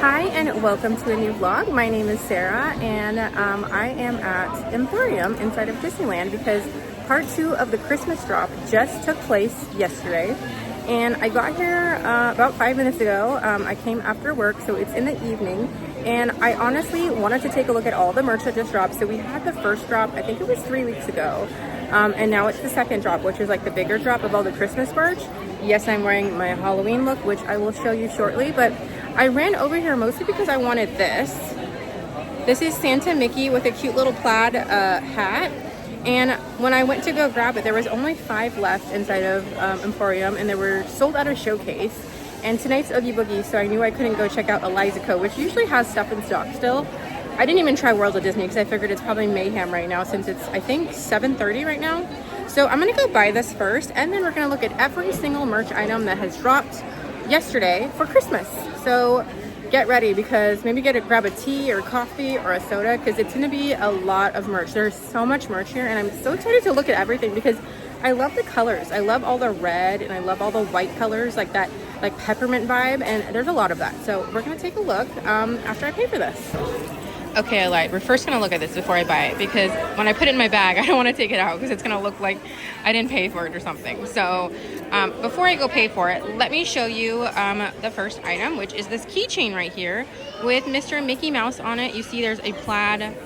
Hi and welcome to a new vlog. My name is Sarah and I am at Emporium inside of Disneyland because part 2 of the Christmas drop just took place yesterday. And I got here about 5 minutes ago. I came after work, so it's in the evening. And I honestly wanted to take a look at all the merch that just dropped. So we had the first drop, I think it was 3 weeks ago. And now it's the second drop, which is like the bigger drop of all the Christmas merch. Yes, I'm wearing my Halloween look, which I will show you shortly. But I ran over here mostly because I wanted this. This is Santa Mickey with a cute little plaid hat. And when I went to go grab it, there was only 5 left inside of Emporium, and they were sold out of Showcase. And tonight's Oogie Boogie, so I knew I couldn't go check out Eliza Co., which usually has stuff in stock still. I didn't even try World of Disney because I figured it's probably mayhem right now since it's, I think, 7:30 right now. So I'm going to go buy this first, and then we're going to look at every single merch item that has dropped yesterday for Christmas. So get ready because maybe grab a tea or coffee or a soda because it's going to be a lot of merch. There's so much merch here, and I'm so excited to look at everything because I love the colors. I love all the red and I love all the white colors, like that like peppermint vibe, and there's a lot of that. So we're going to take a look after I pay for this. Okay, I lied. We're first going to look at this before I buy it because when I put it in my bag, I don't want to take it out because it's going to look like I didn't pay for it or something. So before I go pay for it, let me show you the first item, which is this keychain right here with Mr. Mickey Mouse on it. You see there's a plaid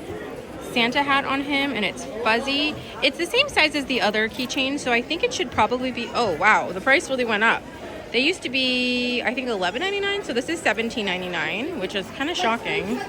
Santa hat on him and it's fuzzy. It's the same size as the other keychain, so I think it should probably be, oh wow, the price really went up. They used to be, I think, $11.99, so this is $17.99, which is kind of shocking.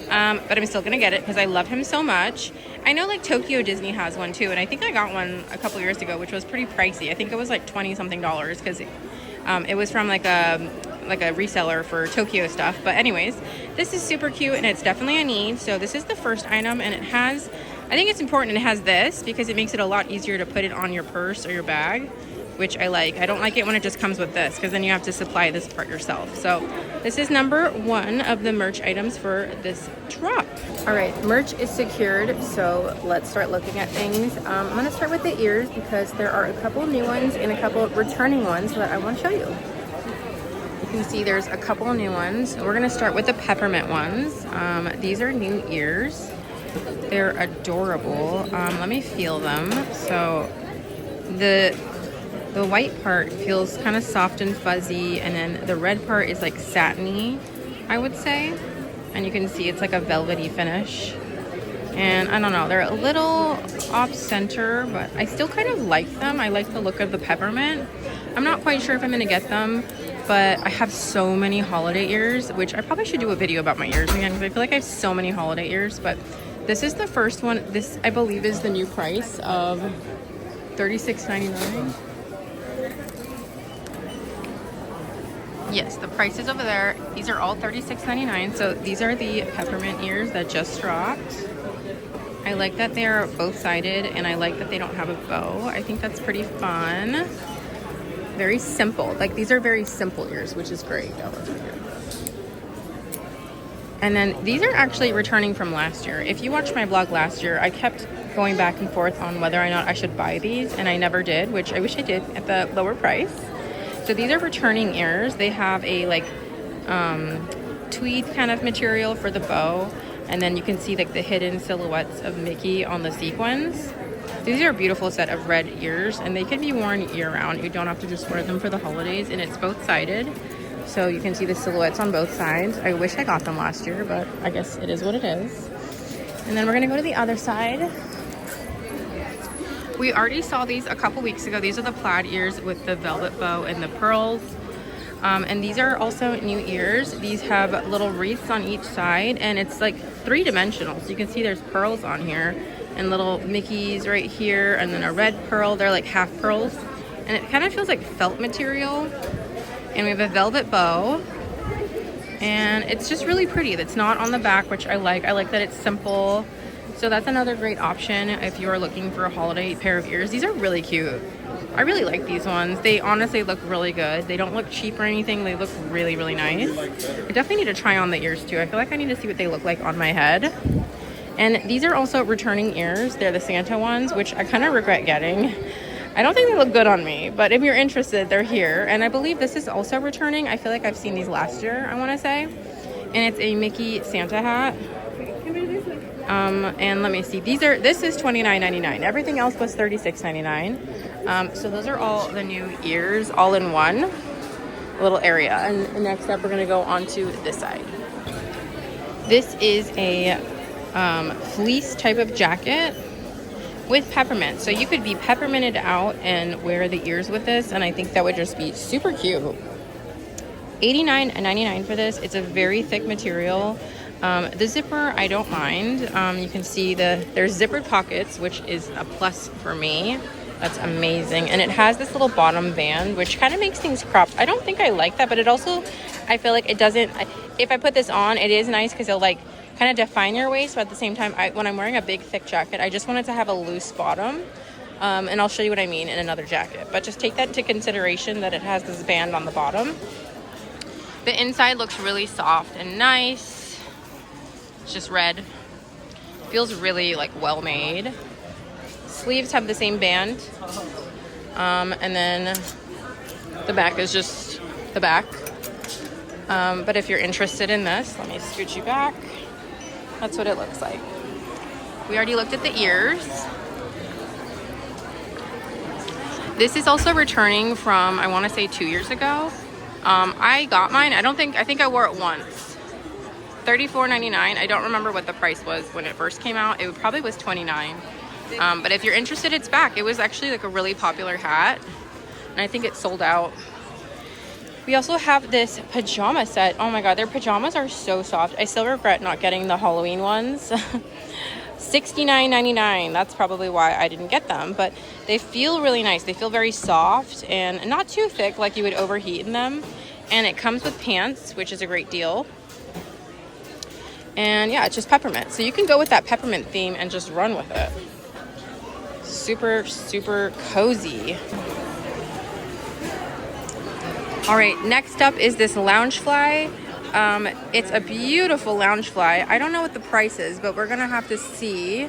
But I'm still gonna get it because I love him so much. I know like Tokyo Disney has one too, and I think I got one a couple years ago, which was pretty pricey. I think it was like $20-something because it was from like a reseller for Tokyo stuff. But anyways, this is super cute and it's definitely a need. So this is the first item, and it has, I think it's important it has this because it makes it a lot easier to put it on your purse or your bag, which I like. I don't like it when it just comes with this because then you have to supply this part yourself. So this is number 1 of the merch items for this drop. All right, merch is secured, so let's start looking at things. I'm gonna start with the ears because there are a couple new ones and a couple returning ones that I want to show you. You can see there's a couple new ones. We're gonna start with the peppermint ones. These are new ears. They're adorable. Let me feel them. So the white part feels kind of soft and fuzzy, and then the red part is like satiny, I would say. And you can see it's like a velvety finish. And I don't know, they're a little off-center, but I still kind of like them. I like the look of the peppermint. I'm not quite sure if I'm gonna get them, but I have so many holiday ears, which I probably should do a video about my ears again because I feel like I have so many holiday ears. But this is the first one. This, I believe, is the new price of $36.99. Yes, the price is over there. These are all $36.99. So these are the peppermint ears that just dropped. I like that they're both-sided, and I like that they don't have a bow. I think that's pretty fun. Very simple. Like, these are very simple ears, which is great. And then these are actually returning from last year. If you watched my vlog last year, I kept going back and forth on whether or not I should buy these, and I never did, which I wish I did at the lower price. So these are returning ears. They have a like tweed kind of material for the bow, and then you can see like the hidden silhouettes of Mickey on the sequins. These are a beautiful set of red ears, and they can be worn year-round. You don't have to just wear them for the holidays, and it's both-sided. So you can see the silhouettes on both sides. I wish I got them last year, but I guess it is what it is. And then we're gonna go to the other side. We already saw these a couple weeks ago. These are the plaid ears with the velvet bow and the pearls. And these are also new ears. These have little wreaths on each side, and it's like 3-dimensional. So you can see there's pearls on here and little Mickeys right here, and then a red pearl. They're like half pearls. And it kind of feels like felt material. And we have a velvet bow. And it's just really pretty. That's not on the back, which I like. I like that it's simple. So that's another great option if you're looking for a holiday pair of ears. These are really cute. I really like these ones. They honestly look really good. They don't look cheap or anything. They look really, really nice. I definitely need to try on the ears too. I feel like I need to see what they look like on my head. And these are also returning ears. They're the Santa ones, which I kind of regret getting. I don't think they look good on me, but if you're interested, they're here. And I believe this is also returning. I feel like I've seen these last year, I want to say. And it's a Mickey Santa hat. And let me see. This is $29.99. Everything else was $36.99. So those are all the new ears, all in one little area. And next up, we're gonna go on to this side. This is a fleece type of jacket with peppermint. So you could be pepperminted out and wear the ears with this, and I think that would just be super cute. $89.99 for this. It's a very thick material. The zipper, I don't mind. You can see there's zippered pockets, which is a plus for me. That's amazing. And it has this little bottom band, which kind of makes things cropped. I don't think I like that, but it also, I feel like it doesn't, if I put this on, it is nice because it'll like kind of define your waist, but at the same time, when I'm wearing a big thick jacket, I just want it to have a loose bottom. And I'll show you what I mean in another jacket. But just take that into consideration that it has this band on the bottom. The inside looks really soft and nice. It's just red. Feels really like well made. Sleeves have the same band. And then the back is just the back. But if you're interested in this, let me scoot you back. That's what it looks like. We already looked at the ears. This is also returning from, I want to say 2 years ago. I got mine. I think I wore it once. $34.99. I don't remember what the price was when it first came out. It probably was $29. But if you're interested, it's back. It was actually like a really popular hat, and I think it sold out. We also have this pajama set. Oh my god, their pajamas are so soft. I still regret not getting the Halloween ones. $69.99. That's probably why I didn't get them, but they feel really nice. They feel very soft and not too thick like you would overheat in them. And it comes with pants, which is a great deal. And yeah, it's just peppermint. So you can go with that peppermint theme and just run with it. Super, super cozy. All right, next up is this Loungefly. It's a beautiful Loungefly. I don't know what the price is, but we're gonna have to see.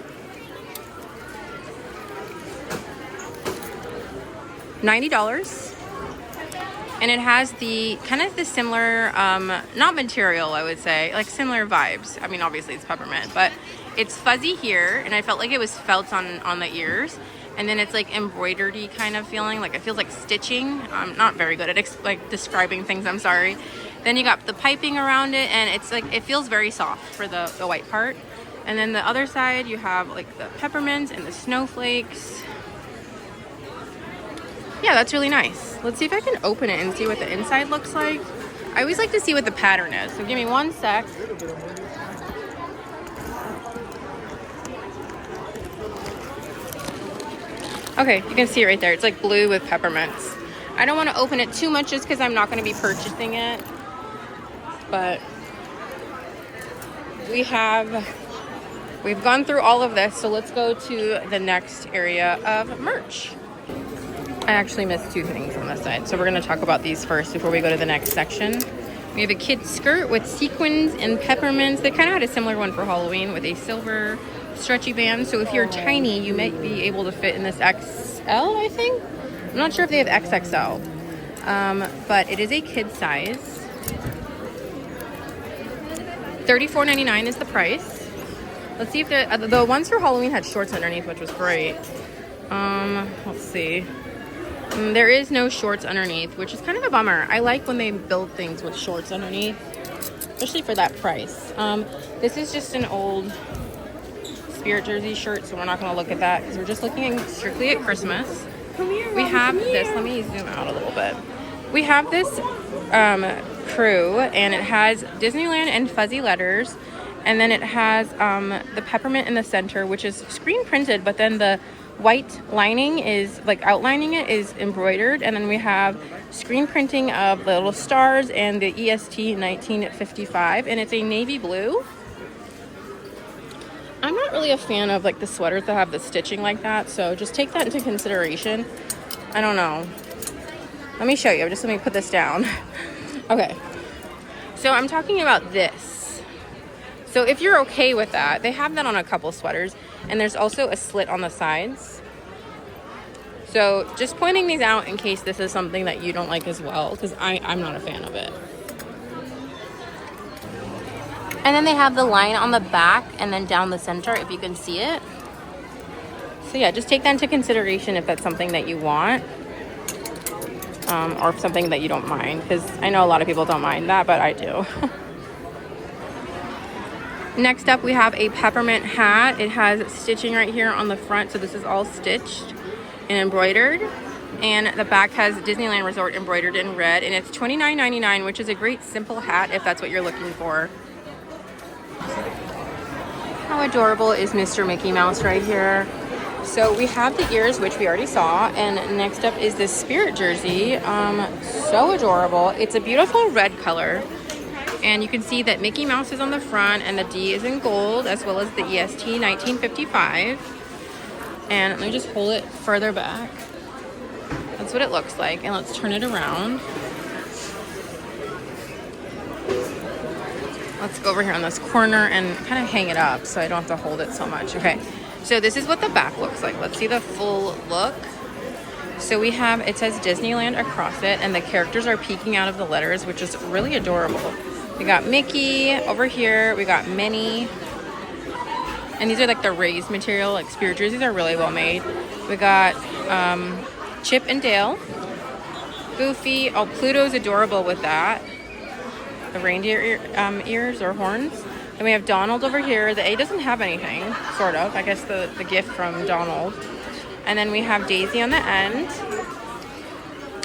$90. And it has the kind of the similar, not material, I would say, like similar vibes. I mean, obviously it's peppermint, but it's fuzzy here, and I felt like it was felt on the ears. And then it's like embroidery kind of feeling, like it feels like stitching. I'm not very good at like describing things, I'm sorry. Then you got the piping around it, and it's like, it feels very soft for the white part. And then the other side, you have like the peppermints and the snowflakes. Yeah, that's really nice. Let's see if I can open it and see what the inside looks like. I always like to see what the pattern is, so give me 1 sec. Okay, you can see it right there. It's like blue with peppermints. I don't want to open it too much just because I'm not going to be purchasing it. But we've gone through all of this, so let's go to the next area of merch. I actually missed 2 things on this side, so we're going to talk about these first before we go to the next section. We have a kid's skirt with sequins and peppermints. They kind of had a similar one for Halloween with a silver stretchy band. So if you're tiny, you might be able to fit in this XL, I think. I'm not sure if they have XXL, but it is a kid size. $34.99 is the price. Let's see if the ones for Halloween had shorts underneath, which was great. Let's see. There is no shorts underneath, which is kind of a bummer. I like when they build things with shorts underneath, especially for that price. This is just an old Spirit jersey shirt, so we're not going to look at that because we're just looking strictly at Christmas. We have this. Let me zoom out a little bit. We have this crew, and it has Disneyland and fuzzy letters, and then it has the peppermint in the center, which is screen printed, but then the white lining is like outlining it is embroidered, and then we have screen printing of the little stars and the EST 1955, and it's a navy blue. I'm not really a fan of like the sweaters that have the stitching like that, so just take that into consideration. I don't know. Let me show you. Let me put this down. Okay. So I'm talking about this. So if you're okay with that, they have that on a couple sweaters, and there's also a slit on the sides. So just pointing these out in case this is something that you don't like as well, because I'm not a fan of it. And then they have the line on the back and then down the center, if you can see it. So yeah, just take that into consideration if that's something that you want. Or something that you don't mind, because I know a lot of people don't mind that, but I do. Next up, we have a peppermint hat. It has stitching right here on the front, so this is all stitched and embroidered. And the back has Disneyland Resort embroidered in red, and it's $29.99, which is a great simple hat if that's what you're looking for. How adorable is Mr. Mickey Mouse right here? So we have the ears, which we already saw, and next up is this spirit jersey. So adorable. It's a beautiful red color, and you can see that Mickey Mouse is on the front and the D is in gold, as well as the EST 1955. And let me just hold it further back. That's what it looks like, and let's turn it around. Let's go over here on this corner and kind of hang it up so I don't have to hold it so much. Okay. So this is what the back looks like. Let's see the full look. So we have, it says Disneyland across it, and the characters are peeking out of the letters, which is really adorable. We got Mickey over here. We got Minnie. And these are like the raised material, like spirit jerseys are really well made. We got Chip and Dale. Goofy. Oh, Pluto's adorable with that. The reindeer ears or horns. Then we have Donald over here. The A doesn't have anything, sort of. I guess the gift from Donald. And then we have Daisy on the end.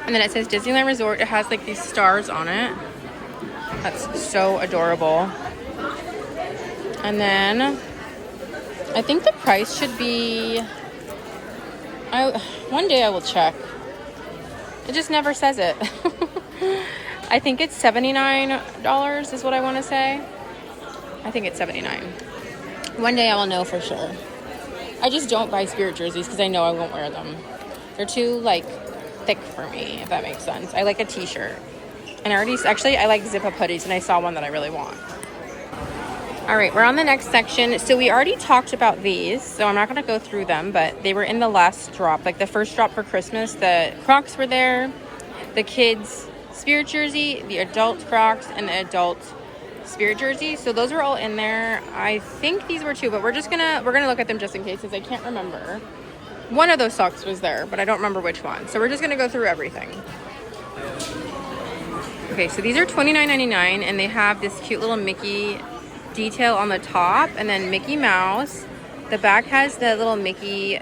And then it says Disneyland Resort. It has like these stars on it. That's so adorable. And then I think the price should be... one day I will check. It just never says it. I think it's $79 is what I want to say. I think it's $79. One day I will know for sure. I just don't buy spirit jerseys because I know I won't wear them. They're too like thick for me, if that makes sense. I like a t-shirt. And I like zip-up hoodies, and I saw one that I really want. All right, we're on the next section. So we already talked about these, so I'm not going to go through them, but they were in the last drop, like the first drop for Christmas. The Crocs were there, the kids' spirit jersey, the adult Crocs, and the adult spirit jersey. So those were all in there. I think these were too, but we're gonna look at them just in case, because I can't remember. One of those socks was there, but I don't remember which one. So we're just gonna go through everything. Okay, so these are $29.99, and they have this cute little Mickey detail on the top, and then Mickey Mouse. The back has the little Mickey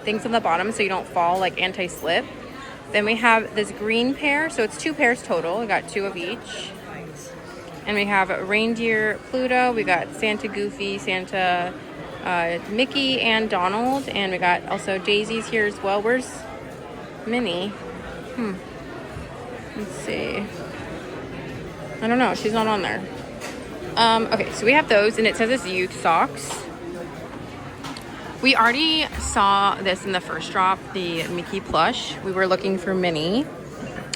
things on the bottom so you don't fall, like anti-slip. Then we have this green pair, so it's 2 pairs total. We got 2 of each. And we have reindeer Pluto. We got Santa Goofy, Santa Mickey, and Donald. And we got also Daisy's here as well. Where's Minnie? Let's see. I don't know. She's not on there. Okay, so we have those, and it says it's youth socks. We already saw this in the first drop, the Mickey plush. We were looking for Minnie.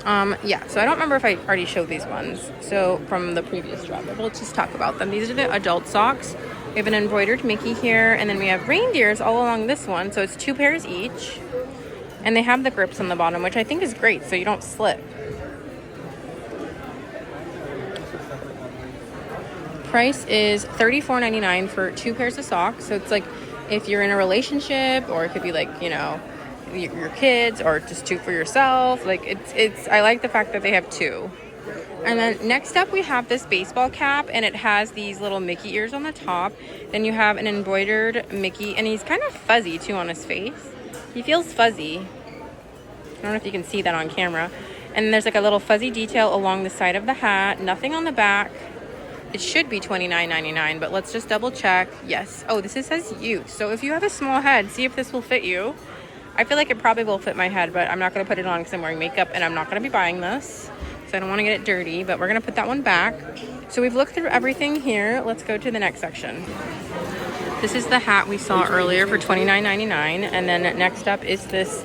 Yeah, so I don't remember if I already showed these ones. So from the previous drop, but we'll just talk about them. These are the adult socks. We have an embroidered Mickey here, and then we have reindeers all along this one. So it's 2 pairs each, and they have the grips on the bottom, which I think is great, so you don't slip. Price is $34.99 for 2 pairs of socks. So it's like if you're in a relationship, or it could be like, you know, your kids, or just 2 for yourself. Like it's I like the fact that they have 2. And then next up we have this baseball cap, and it has these little Mickey ears on the top. Then you have an embroidered Mickey, and he's kind of fuzzy too on his face. He feels fuzzy. I don't know if you can see that on camera. And there's like a little fuzzy detail along the side of the hat. Nothing on the back. It should be $29.99, but let's just double check. Yes. Oh, this says youth. So if you have a small head, see if this will fit you. I feel like it probably will fit my head, but I'm not going to put it on because I'm wearing makeup, and I'm not going to be buying this. So I don't want to get it dirty, but we're going to put that one back. So we've looked through everything here. Let's go to the next section. This is the hat we saw earlier for $29.99. And then next up is this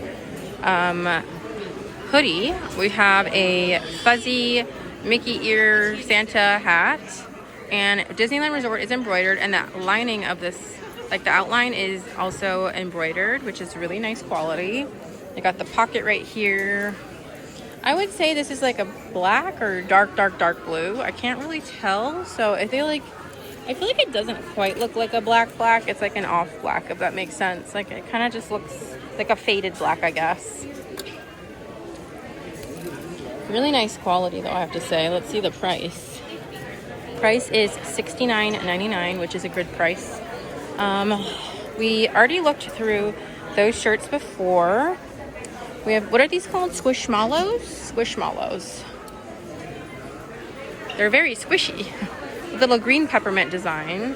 hoodie. We have a fuzzy Mickey ear Santa hat. And Disneyland Resort is embroidered, and that lining of this, like the outline, is also embroidered, which is really nice quality. You got the pocket right here. I would say this is like a black or dark blue. I can't really tell. So I feel like it doesn't quite look like a black. It's like an off black, if that makes sense. Like it kind of just looks like a faded black, I guess. Really nice quality though, I have to say. Let's see the price. Price is $69.99, which is a good price. We already looked through those shirts before. We have, what are these called? Squishmallows? Squishmallows. They're very squishy. Little green peppermint design.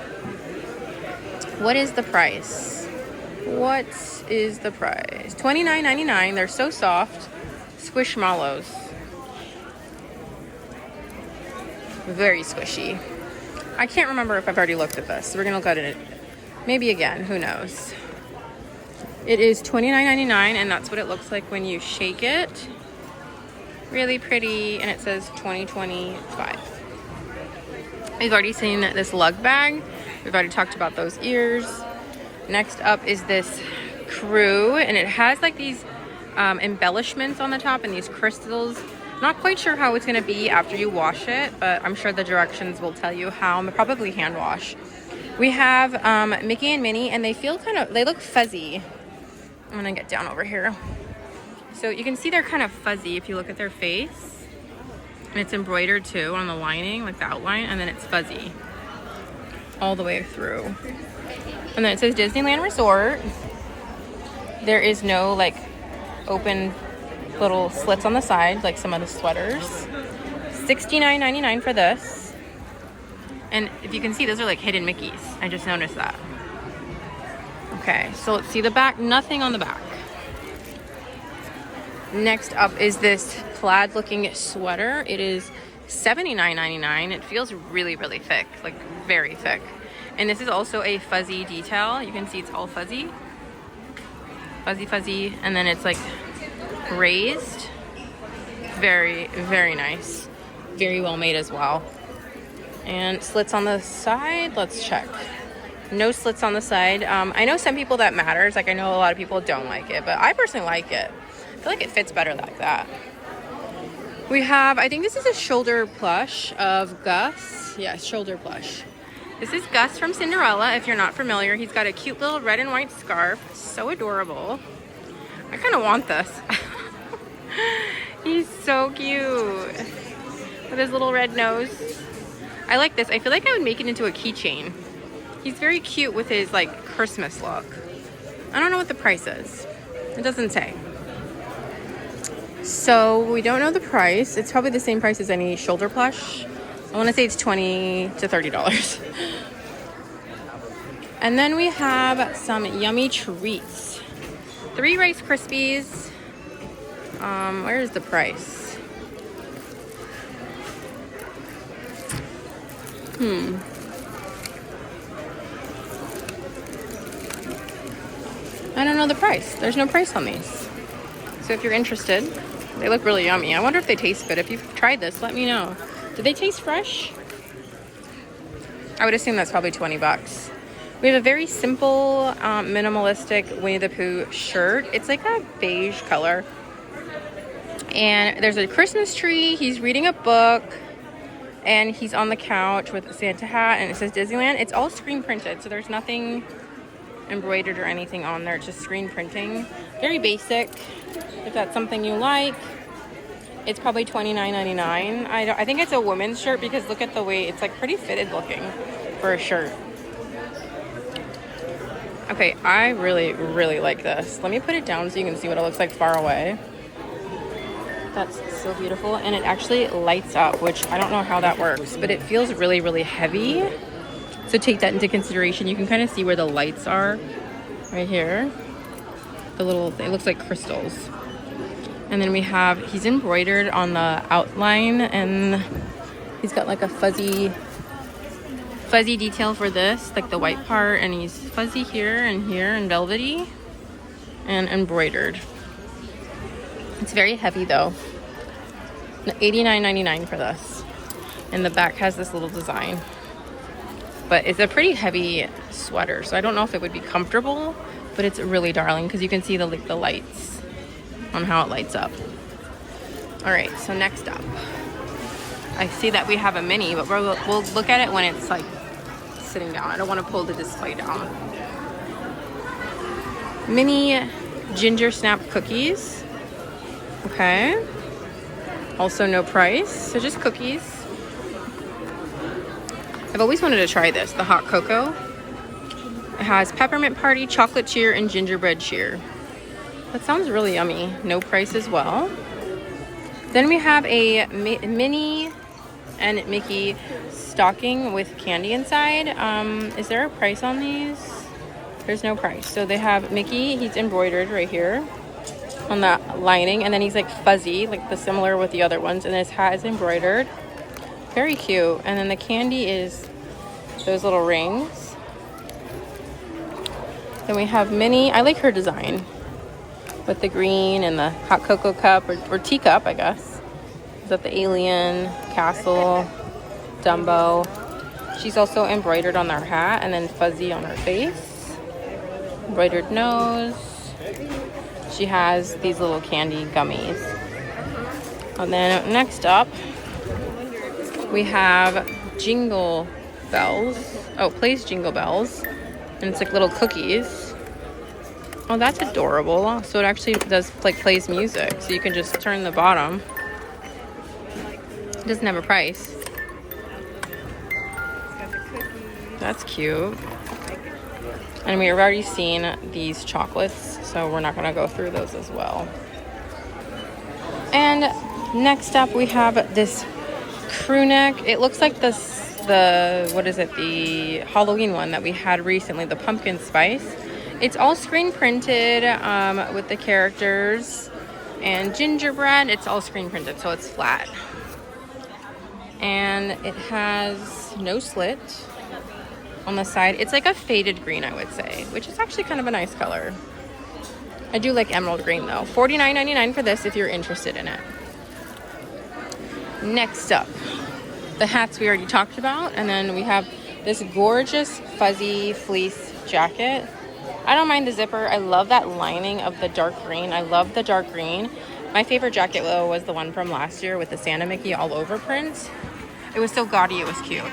What is the price? What is the price? $29.99. They're so soft. Squishmallows. Very squishy. I can't remember if I've already looked at this. So we're gonna look at it maybe again. Who knows? It is $29.99, and that's what it looks like when you shake it. Really pretty, and it says 2025. We've already seen this lug bag. We've already talked about those ears. Next up is this crew, and it has like these embellishments on the top and these crystals. Not quite sure how it's going to be after you wash it, but I'm sure the directions will tell you how. Probably hand wash. We have Mickey and Minnie, and they look fuzzy. I'm going to get down over here. So you can see they're kind of fuzzy if you look at their face. And it's embroidered too on the lining, like the outline, and then it's fuzzy all the way through. And then it says Disneyland Resort. There is no like open little slits on the side like some of the sweaters. $69.99 for this. And if you can see, those are like hidden Mickeys. I just noticed that. Okay, so let's see the back. Nothing on the back. Next up is this plaid looking sweater. It is $79.99. It feels really, really thick, like very thick. And this is also a fuzzy detail. You can see it's all fuzzy. Fuzzy. And then it's like raised. Very, very nice. Very well made as well. And slits on the side. Let's check. No slits on the side. I know some people that matters. Like I know a lot of people don't like it, but I personally like it. I feel like it fits better like that. We have, I think this is a shoulder plush of Gus. Yeah, shoulder plush. This is Gus from Cinderella, if you're not familiar. He's got a cute little red and white scarf. So adorable. I kind of want this. He's so cute. With his little red nose. I like this. I feel like I would make it into a keychain. He's very cute with his like Christmas look. I don't know what the price is. It doesn't say. So we don't know the price. It's probably the same price as any shoulder plush. I want to say it's $20 to $30. And then we have some yummy treats. 3 Rice Krispies. Where's the price? I don't know the price. There's no price on these. So if you're interested, they look really yummy. I wonder if they taste good. If you've tried this, let me know. Do they taste fresh? I would assume that's probably 20 bucks. We have a very simple, minimalistic Winnie the Pooh shirt. It's like a beige color. And there's a Christmas tree. He's reading a book. And he's on the couch with a Santa hat. And it says Disneyland. It's all screen printed. So there's nothing embroidered or anything on there. It's just screen printing. Very basic. If that's something you like. It's probably $29.99. I think it's a women's shirt because look at the way it's like pretty fitted looking for a shirt. Okay, I really, really like this. Let me put it down so you can see what it looks like far away. That's so beautiful. And it actually lights up, which I don't know how that works, but it feels really, really heavy. So take that into consideration. You can kind of see where the lights are right here. The little, it looks like crystals. And then we have, he's embroidered on the outline and he's got like a fuzzy detail for this, like the white part, and he's fuzzy here and velvety and embroidered. It's very heavy though. $89.99 for this. And the back has this little design. But it's a pretty heavy sweater, so I don't know if it would be comfortable, but it's really darling because you can see the lights on how it lights up. All right, so next up, I see that we have a mini, but we'll look at it when it's like sitting down. I don't want to pull the display down. Mini ginger snap cookies. Okay. Also no price, so just cookies. I've always wanted to try this, the hot cocoa. It has peppermint party, chocolate cheer, and gingerbread cheer. That sounds really yummy. No price as well. Then we have a Minnie and Mickey stocking with candy inside. Is there a price on these? There's no price. So they have Mickey, he's embroidered right here on that lining, and then he's like fuzzy, like the similar with the other ones, and his hat is embroidered. Very cute. And then the candy is those little rings. Then we have Minnie. I like her design with the green and the hot cocoa cup or teacup, I guess. Is that the alien, castle, Dumbo. She's also embroidered on her hat and then fuzzy on her face. Embroidered nose. She has these little candy gummies. And then next up, we have Jingle Bells. Oh, plays Jingle Bells. And it's like little cookies. Oh, that's adorable. So it actually does like plays music. So you can just turn the bottom. It doesn't have a price. That's cute. And we've already seen these chocolates, so we're not going to go through those as well. And next up, we have this crew neck. It looks like the Halloween one that we had recently, the pumpkin spice. It's all screen printed with the characters and gingerbread. It's all screen printed, so it's flat. And it has no slit on the side. It's like a faded green, I would say, which is actually kind of a nice color. I do like emerald green though. $49.99 for this if you're interested in it. Next up, the hats we already talked about, and then we have this gorgeous fuzzy fleece jacket. I don't mind the zipper. I love that lining of the dark green. I love the dark green. My favorite jacket though was the one from last year with the Santa Mickey all over print. It was so gaudy, it was cute.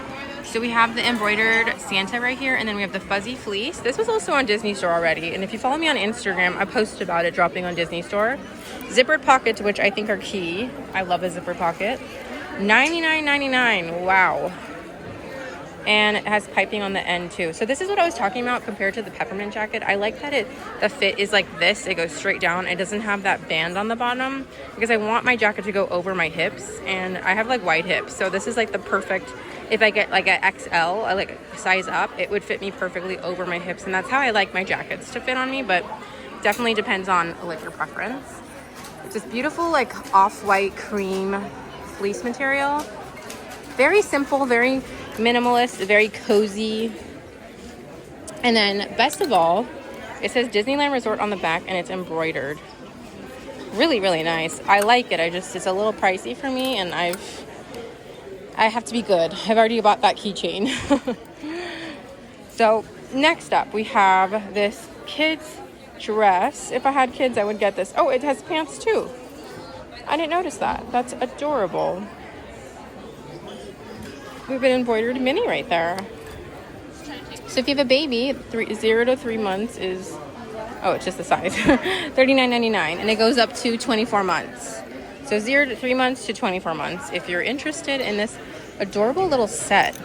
So we have the embroidered Santa right here, and then we have the fuzzy fleece. This was also on Disney Store already, and if you follow me on Instagram, I posted about it dropping on Disney Store. Zippered pockets, which I think are key. I love a zipper pocket. $99.99, wow. And it has piping on the end too. So this is what I was talking about compared to the peppermint jacket. I like that the fit is like this. It goes straight down. It doesn't have that band on the bottom because I want my jacket to go over my hips, and I have like wide hips. So this is like the perfect, if I get like an XL, I like size up, it would fit me perfectly over my hips. And that's how I like my jackets to fit on me, but definitely depends on like your preference. It's this beautiful like off-white cream fleece material. Very simple, very minimalist, very cozy. And then best of all, it says Disneyland Resort on the back, and it's embroidered. Really, really nice. I like it. It's a little pricey for me, and I have to be good. I've already bought that keychain. So next up, we have this kids dress. If I had kids, I would get this. Oh, it has pants too. I didn't notice that. That's adorable. We have an embroidered mini right there. So if you have a baby, 0 to 3 months is, oh, it's just the size, $39.99, and it goes up to 24 months. So 0 to 3 months to 24 months if you're interested in this adorable little set.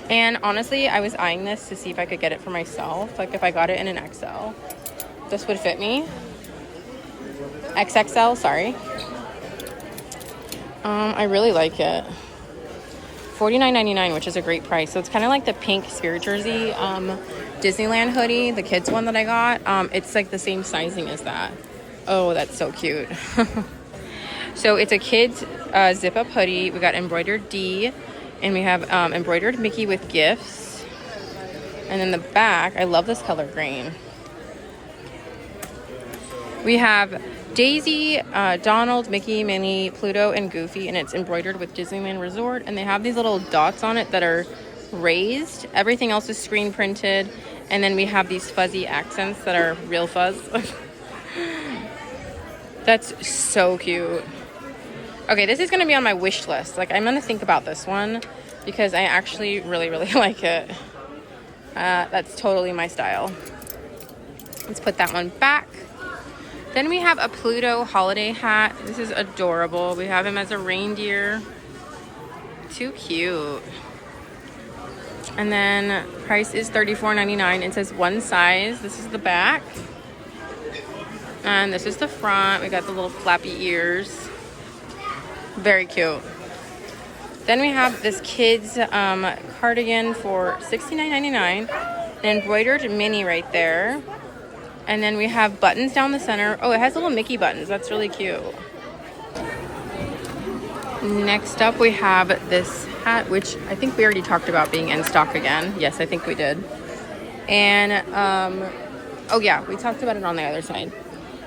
And honestly, I was eyeing this to see if I could get it for myself. Like if I got it in an XL, this would fit me. XXL, sorry. I really like it. $49.99, which is a great price. So it's kind of like the pink Spirit Jersey Disneyland hoodie, the kids one that I got. It's like the same sizing as that. Oh, that's so cute. So it's a kids zip-up hoodie. We got embroidered D, and we have embroidered Mickey with gifts. And then the back, I love this color green. We have Daisy, Donald, Mickey, Minnie, Pluto, and Goofy, and it's embroidered with Disneyland Resort, and they have these little dots on it that are raised. Everything else is screen printed, and then we have these fuzzy accents that are real fuzz. That's so cute. Okay, this is gonna be on my wish list. Like, I'm gonna think about this one because I actually really, really like it. That's totally my style. Let's put that one back. Then we have a Pluto holiday hat. This is adorable. We have him as a reindeer. Too cute. And then price is $34.99. It says one size. This is the back. And this is the front. We got the little flappy ears. Very cute. Then we have this kid's cardigan for $69.99. An embroidered mini right there. And then we have buttons down the center. Oh, it has little Mickey buttons. That's really cute. Next up, we have this hat, which I think we already talked about being in stock again. Yes, I think we did. And, oh yeah, we talked about it on the other side.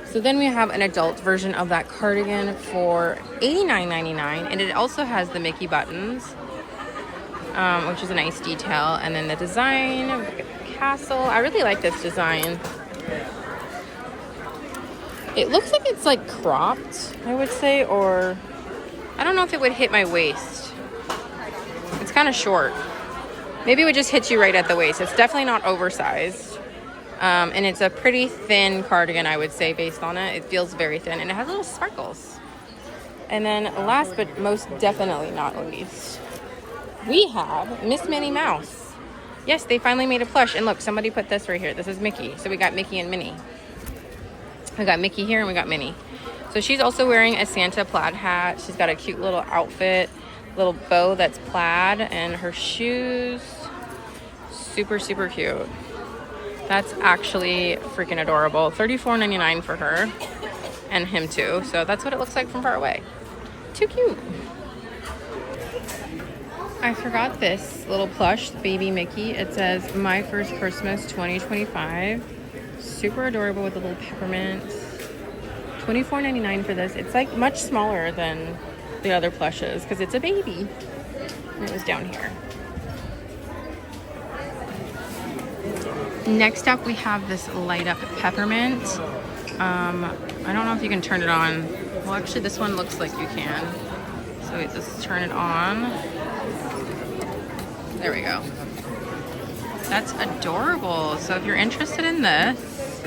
So then we have an adult version of that cardigan for $89.99. And it also has the Mickey buttons, which is a nice detail. And then the design, look at the castle. I really like this design. It looks like it's like cropped, I would say, or I don't know if it would hit my waist. It's kind of short. Maybe it would just hit you right at the waist. It's definitely not oversized. And it's a pretty thin cardigan, I would say, based on it. It feels very thin, and it has little sparkles. And then last but most definitely not least, we have Miss Minnie Mouse. Yes, they finally made a plush. And look, somebody put this right here. This is Mickey. So we got Mickey and Minnie. We got Mickey here and we got Minnie. So she's also wearing a Santa plaid hat. She's got a cute little outfit, little bow that's plaid, and her shoes, super, super cute. That's actually freaking adorable. $34.99 for her and him too. So that's what it looks like from far away. Too cute. I forgot this little plush, baby Mickey. It says, My First Christmas 2025. Super adorable with the little peppermint. $24.99 for this. It's like much smaller than the other plushes because it's a baby. And it was down here. Next up, we have this light up peppermint. I don't know if you can turn it on. Well, actually, this one looks like you can. So we just turn it on. There we go. That's adorable. So if you're interested in this,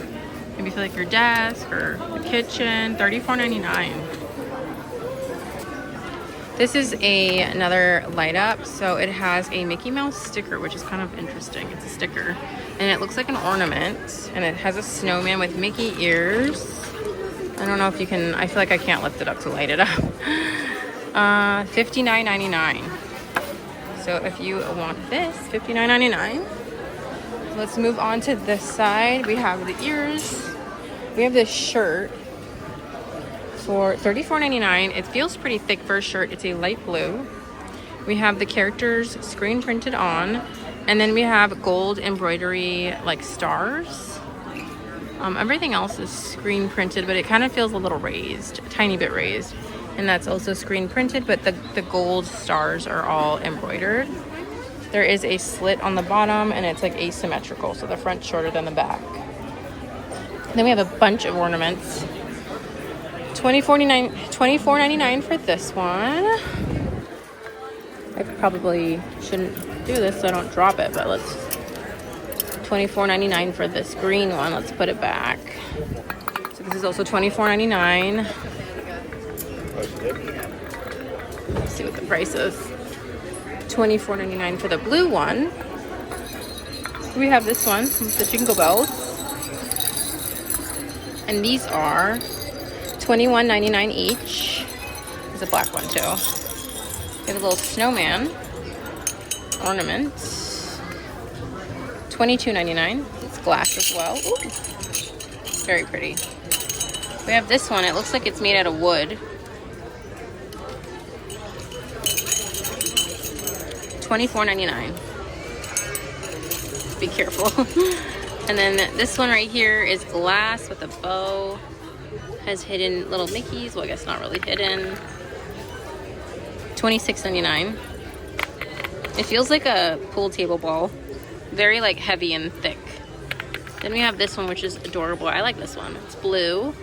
maybe for like your desk or the kitchen, $34.99. This is another light up. So it has a Mickey Mouse sticker, which is kind of interesting. It's a sticker. And it looks like an ornament. And it has a snowman with Mickey ears. I don't know if you can, I feel like I can't lift it up to light it up. $59.99. So if you want this, $59.99. Let's move on to this side. We have the ears. We have this shirt for $34.99. It feels pretty thick for a shirt. It's a light blue. We have the characters screen printed on. And then we have gold embroidery like stars. Everything else is screen printed, but it kind of feels a little raised, a tiny bit raised. And that's also screen printed, but the gold stars are all embroidered. There is a slit on the bottom and it's like asymmetrical, so the front's shorter than the back. Then we have a bunch of ornaments. $24.99 for this one. I probably shouldn't do this so I don't drop it, but let's $24.99 for this green one. Let's put it back. So this is also $24.99. Let's see what the price is. $24.99 for the blue one. We have this one with the jingle bells. And these are $21.99 each. There's a black one too. We have a little snowman ornament. $22.99. It's glass as well. Ooh. Very pretty. We have this one. It looks like it's made out of wood. $24.99. Be careful. And then this one right here is glass with a bow. Has hidden little Mickeys. Well, I guess not really hidden. $26.99. It feels like a pool table ball. Very like heavy and thick. Then we have this one, which is adorable. I like this one. It's blue.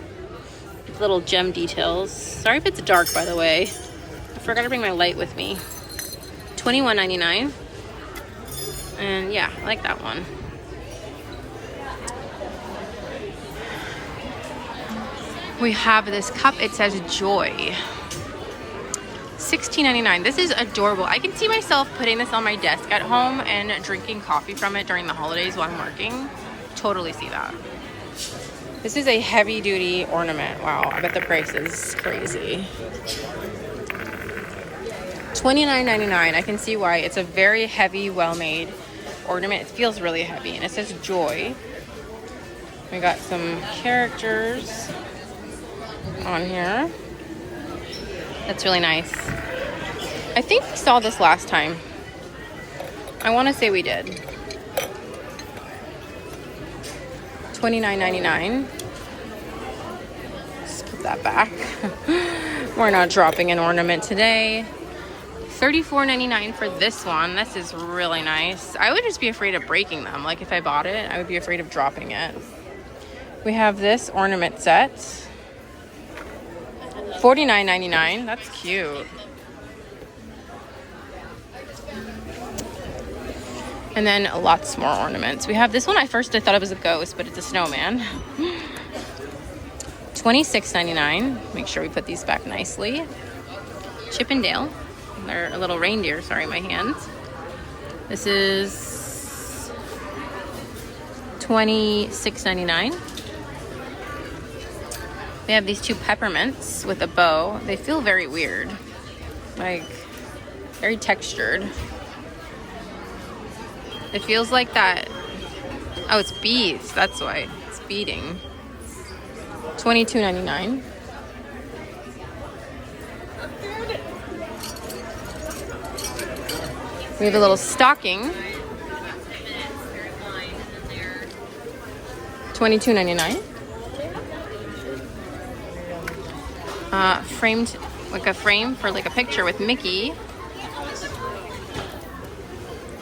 little gem details. Sorry if it's dark, by the way. I forgot to bring my light with me. $21.99. And yeah, I like that one. We have this cup. It says Joy. $16.99. This is adorable. I can see myself putting this on my desk at home and drinking coffee from it during the holidays while I'm working. Totally see that. This is a heavy duty ornament. Wow, I bet the price is crazy. $29.99. I can see why. It's a very heavy, well-made ornament. It feels really heavy, and it says Joy. We got some characters on here. That's really nice. I think we saw this last time. I want to say we did. $29.99. Let's put that back. We're not dropping an ornament today. $34.99 for this one. This is really nice. I would just be afraid of breaking them. Like if I bought it, I would be afraid of dropping it. We have this ornament set. $49.99. That's cute. And then lots more ornaments. We have this one. I thought it was a ghost, but it's a snowman. $26.99. Make sure we put these back nicely. Chip and Dale. They're a little reindeer. Sorry, my hands. This is $26.99. They have these two peppermints with a bow. They feel very weird. Like, very textured. It feels like that. Oh, it's beads. That's why. It's beading. $22.99. We have a little stocking. $22.99. Framed, like a frame for like a picture with Mickey.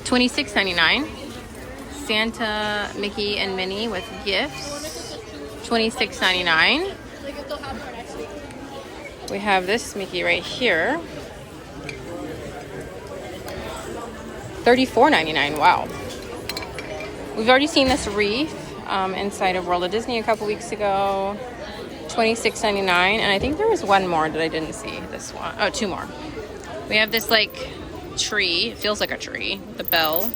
$26.99. Santa, Mickey, and Minnie with gifts. $26.99. We have this Mickey right here. $34.99. Wow. We've already seen this wreath inside of World of Disney a couple weeks ago. $26.99. And I think there was one more that I didn't see. This one. Oh, two more. We have this like tree. It feels like a tree. The bell.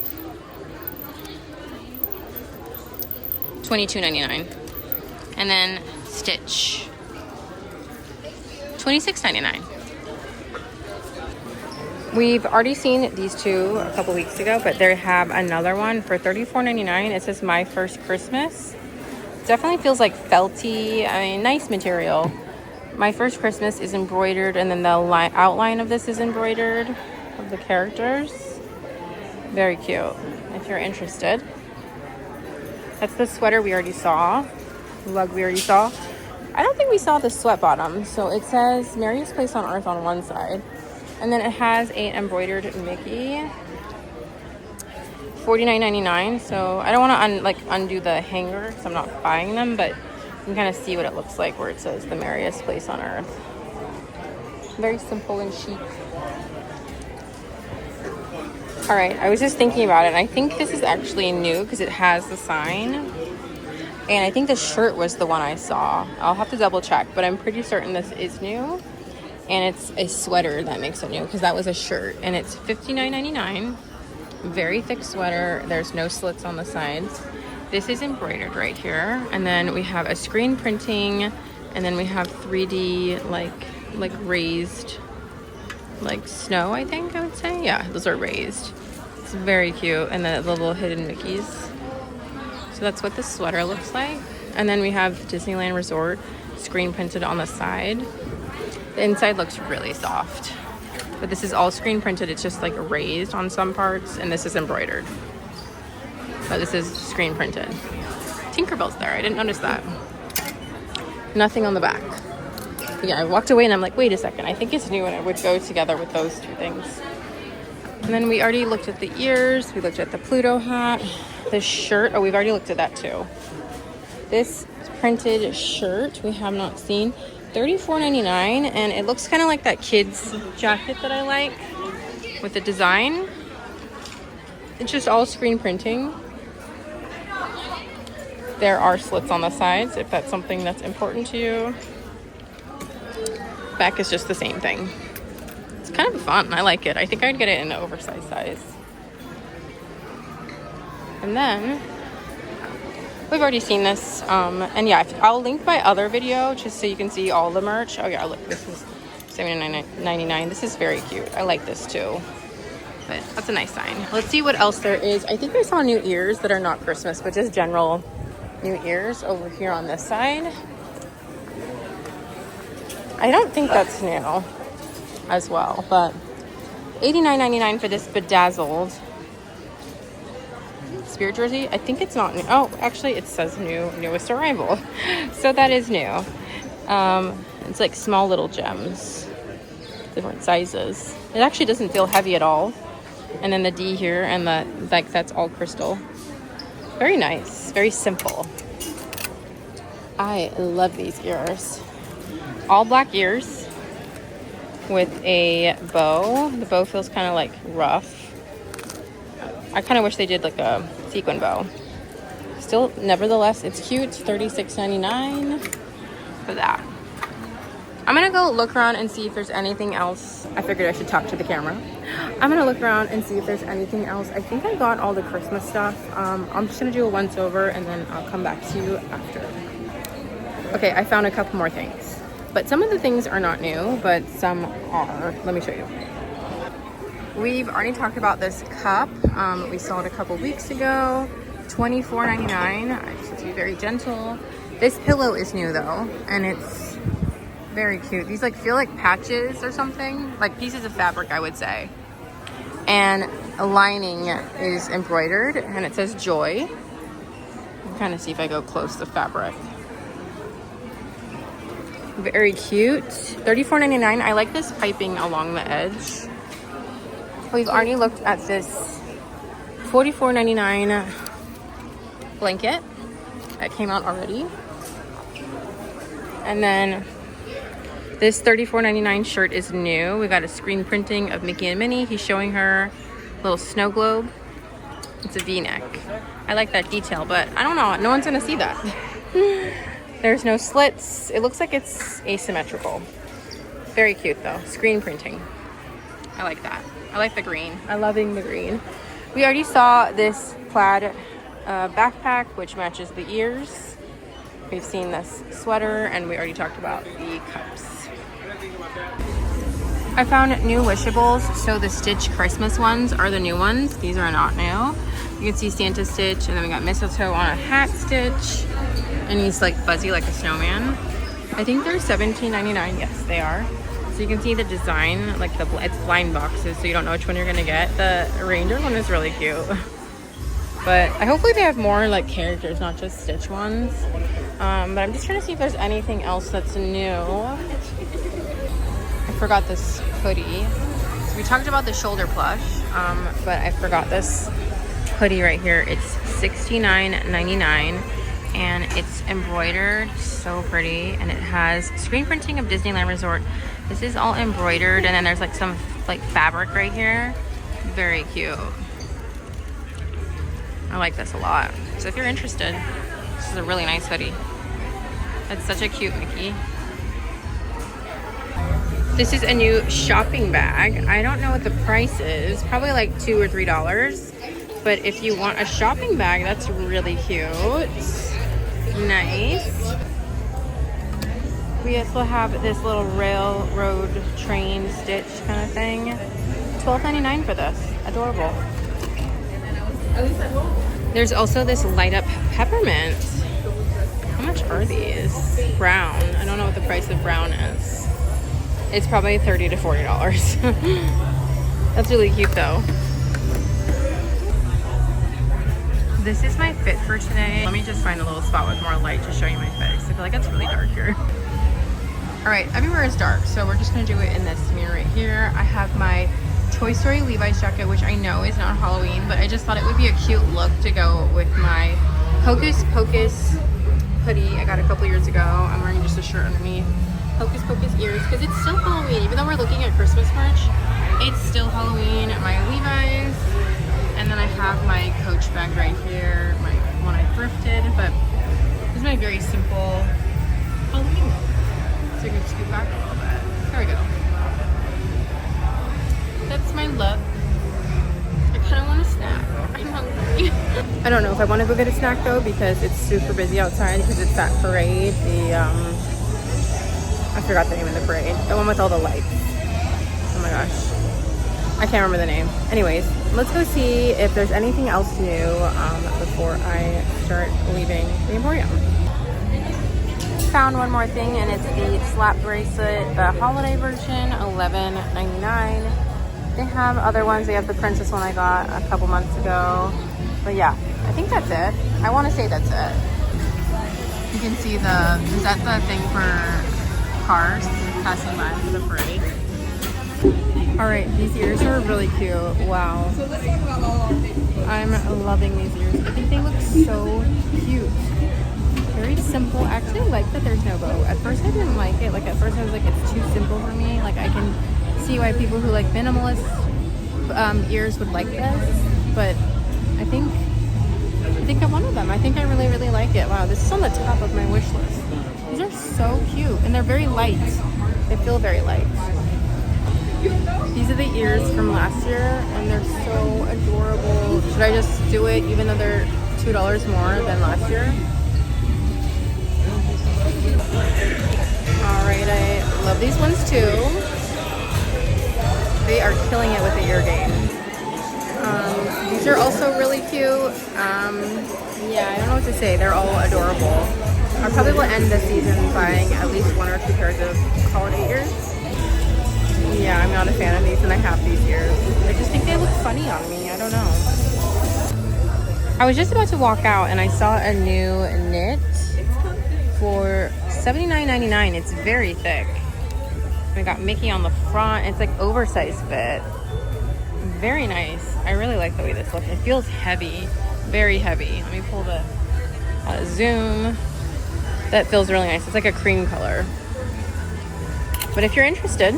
$22.99. And then Stitch. $26.99. We've already seen these two a couple weeks ago, but they have another one for $34.99. It says My First Christmas. Definitely feels like felty. I mean, nice material. My First Christmas is embroidered, and then the outline of this is embroidered of the characters. Very cute, if you're interested. That's the sweater we already saw. Lug we already saw. I don't think we saw the sweat bottom. So it says Merriest Place on Earth on one side. And then it has an embroidered Mickey. $49.99. So I don't want to undo the hanger because I'm not buying them, but you can kind of see what it looks like where it says the merriest place on earth. Very simple and chic. All right, I was just thinking about it, and I think this is actually new because it has the sign. And I think the shirt was the one I saw. I'll have to double check, but I'm pretty certain this is new. And it's a sweater that makes it new because that was a shirt. And it's $59.99. Very thick sweater. There's no slits on the sides. This is embroidered right here. And then we have a screen printing. And then we have 3D like raised like snow, I think I would say. Yeah, those are raised. It's very cute. And then the little hidden Mickeys. So that's what this sweater looks like. And then we have Disneyland Resort screen printed on the side. The inside looks really soft. But this is all screen printed. It's just like raised on some parts. And this is embroidered. But this is screen printed. Tinkerbell's there. I didn't notice that. Nothing on the back. But yeah, I walked away and I'm like, wait a second. I think it's new and it would go together with those two things. And then we already looked at the ears. We looked at the Pluto hat. This shirt. Oh, we've already looked at that too. This printed shirt we have not seen. $34.99, and it looks kind of like that kid's jacket that I like with the design. It's just all screen printing. There are slits on the sides if that's something that's important to you. Back is just the same thing. It's kind of fun. I like it. I think I'd get it in the oversized size. And then we've already seen this. And yeah, I'll link my other video just so you can see all the merch. Oh yeah, look, this is $79.99. This is very cute. I like this too. But that's a nice sign. Let's see what else there is. I think I saw new ears that are not Christmas, but just general new ears over here on this side. I don't think that's new as well, but $89.99 for this bedazzled Spirit jersey. I think it's not new. Oh, actually it says newest arrival. So that is new. It's like small little gems, different sizes. It actually doesn't feel heavy at all. And then the D here, and that's all crystal. Very nice, very simple. I love these ears. All black ears with a bow. The bow feels kind of like rough. I kind of wish they did like a sequin bow. Still, nevertheless, it's cute. $36.99 for that. I'm gonna go look around and see if there's anything else. I figured I should talk to the camera. I'm gonna look around and see if there's anything else. I think I got all the Christmas stuff. I'm just gonna do a once over and then I'll come back to you after. Okay, I found a couple more things. But some of the things are not new, but some are. Let me show you. We've already talked about this cup. We saw it a couple weeks ago. $24.99. I just have to be very gentle. This pillow is new though, and it's very cute. These like feel like patches or something, like pieces of fabric, I would say. And a lining is embroidered, and it says joy. I'm trying to see if I go close to fabric. Very cute. $34.99. I like this piping along the edge. We've already looked at this $44.99 blanket that came out already. And then this $34.99 shirt is new. We got a screen printing of Mickey and Minnie. He's showing her a little snow globe. It's a V-neck. I like that detail, but I don't know. No one's gonna see that. There's no slits. It looks like it's asymmetrical. Very cute though. Screen printing. I like that. I like the green. I'm loving the green. We already saw this plaid backpack, which matches the ears. We've seen this sweater, and we already talked about the cups. I found new wishables. So the Stitch Christmas ones are the new ones. These are not new. You can see Santa Stitch, and then we got mistletoe on a hat Stitch, and he's like fuzzy like a snowman. I think they're $17.99. Yes, they are. So you can see the design, like it's blind boxes, so you don't know which one you're gonna get. The reindeer one is really cute. But hopefully they have more like characters, not just Stitch ones. But I'm just trying to see if there's anything else that's new. I forgot this hoodie. So we talked about the shoulder plush, but I forgot this hoodie right here. It's $69.99, and it's embroidered, so pretty, and it has screen printing of Disneyland Resort. This is all embroidered, and then there's like some like fabric right here. Very cute. I like this a lot. So if you're interested, this is a really nice hoodie. It's such a cute Mickey. This is a new shopping bag. I don't know what the price is. Probably like $2 or $3. But if you want a shopping bag, that's really cute. Nice. We also have this little railroad train stitch kind of thing. $12.99 for this. Adorable. There's also this light up peppermint. How much are these? Brown. I don't know what the price of brown is. It's probably $30 to $40. That's really cute though. This is my fit for today. Let me just find a little spot with more light to show you my face. I feel like it's really dark here. All right, everywhere is dark, so we're just gonna do it in this mirror right here. I have my Toy Story Levi's jacket, which I know is not Halloween, but I just thought it would be a cute look to go with my Hocus Pocus hoodie I got a couple years ago. I'm wearing just a shirt underneath. Hocus Pocus ears because it's still Halloween. Even though we're looking at Christmas merch, it's still Halloween. My Levi's, and then I have my Coach bag right here, my one I thrifted, but this is my very simple Halloween look. So you can scoot back a little bit. There we go. That's my look. I kind of want a snack. I'm hungry. I don't know if I want to go get a snack though because it's super busy outside because it's that parade. I forgot the name of the parade. The one with all the lights. Oh my gosh. I can't remember the name. Anyways, let's go see if there's anything else new before I start leaving the Emporium. Found one more thing, and it's the slap bracelet, the holiday version, $11.99. They have other ones. They have the princess one I got a couple months ago. But yeah, I think that's it. I want to say that's it. You can see is that the thing for cars passing by for the parade? All right, these ears are really cute. Wow. I'm loving these ears. I think they look so cute. Very simple. I actually like that there's no bow. At first I didn't like it. Like at first I was like, it's too simple for me. Like I can see why people who like minimalist ears would like this, but I think I wanted them. I think I really, really like it. Wow, this is on the top of my wish list. These are so cute, and they're very light. They feel very light. These are the ears from last year, and they're so adorable. Should I just do it even though they're $2 more than last year? All right, I love these ones too. They are killing it with the ear game. These are also really cute. Yeah, I don't know what to say. They're all adorable. I probably will end the season buying at least 1 or 2 pairs of holiday ears. Yeah, I'm not a fan of these, and I have these ears. I just think they look funny on me. I don't know. I was just about to walk out, and I saw a new knit for $79.99. It's very thick. We got Mickey on the front. It's like oversized fit. Very nice. I really like the way this looks. It feels heavy, very heavy. Let me pull the zoom. That feels really nice. It's like a cream color. But if you're interested,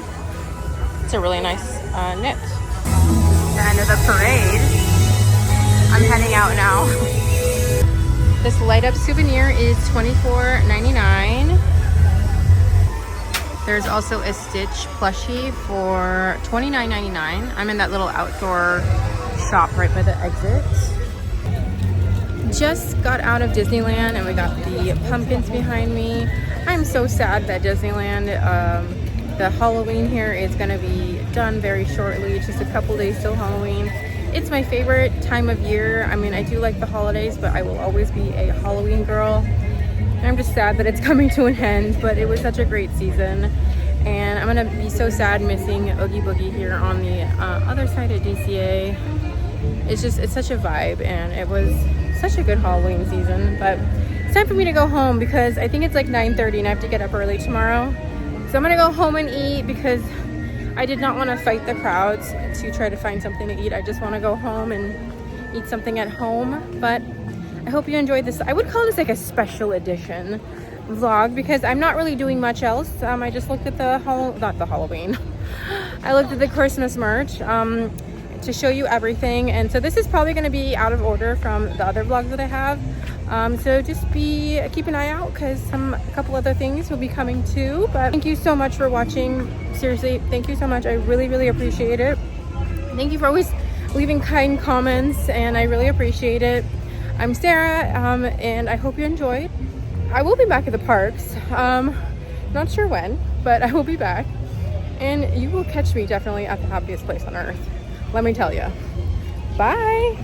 it's a really nice knit. The end of the parade. I'm heading out now. This light up souvenir is $24.99. There's also a Stitch plushie for $29.99. I'm in that little outdoor shop right by the exit. Just got out of Disneyland and we got the pumpkins behind me. I'm so sad that Disneyland, the Halloween here is gonna be done very shortly. It's just a couple days till Halloween. It's my favorite time of year. I mean, I do like the holidays, but I will always be a Halloween girl. I'm just sad that it's coming to an end, but it was such a great season. And I'm gonna be so sad missing Oogie Boogie here on the other side of DCA. It's such a vibe, and it was such a good Halloween season. But it's time for me to go home because I think it's like 9:30 and I have to get up early tomorrow. So I'm gonna go home and eat because I did not want to fight the crowds to try to find something to eat. I just want to go home and eat something at home. But I hope you enjoyed this. I would call this like a special edition vlog because I'm not really doing much else. I just looked at not the Halloween. I looked at the Christmas merch to show you everything. And so this is probably going to be out of order from the other vlogs that I have. So just keep an eye out because a couple other things will be coming too. But thank you so much for watching. Seriously, thank you so much. I really, really appreciate it. Thank you for always leaving kind comments, and I really appreciate it. I'm Sarah, and I hope you enjoyed. I will be back at the parks. Not sure when, but I will be back. And you will catch me definitely at the happiest place on earth. Let me tell you. Bye!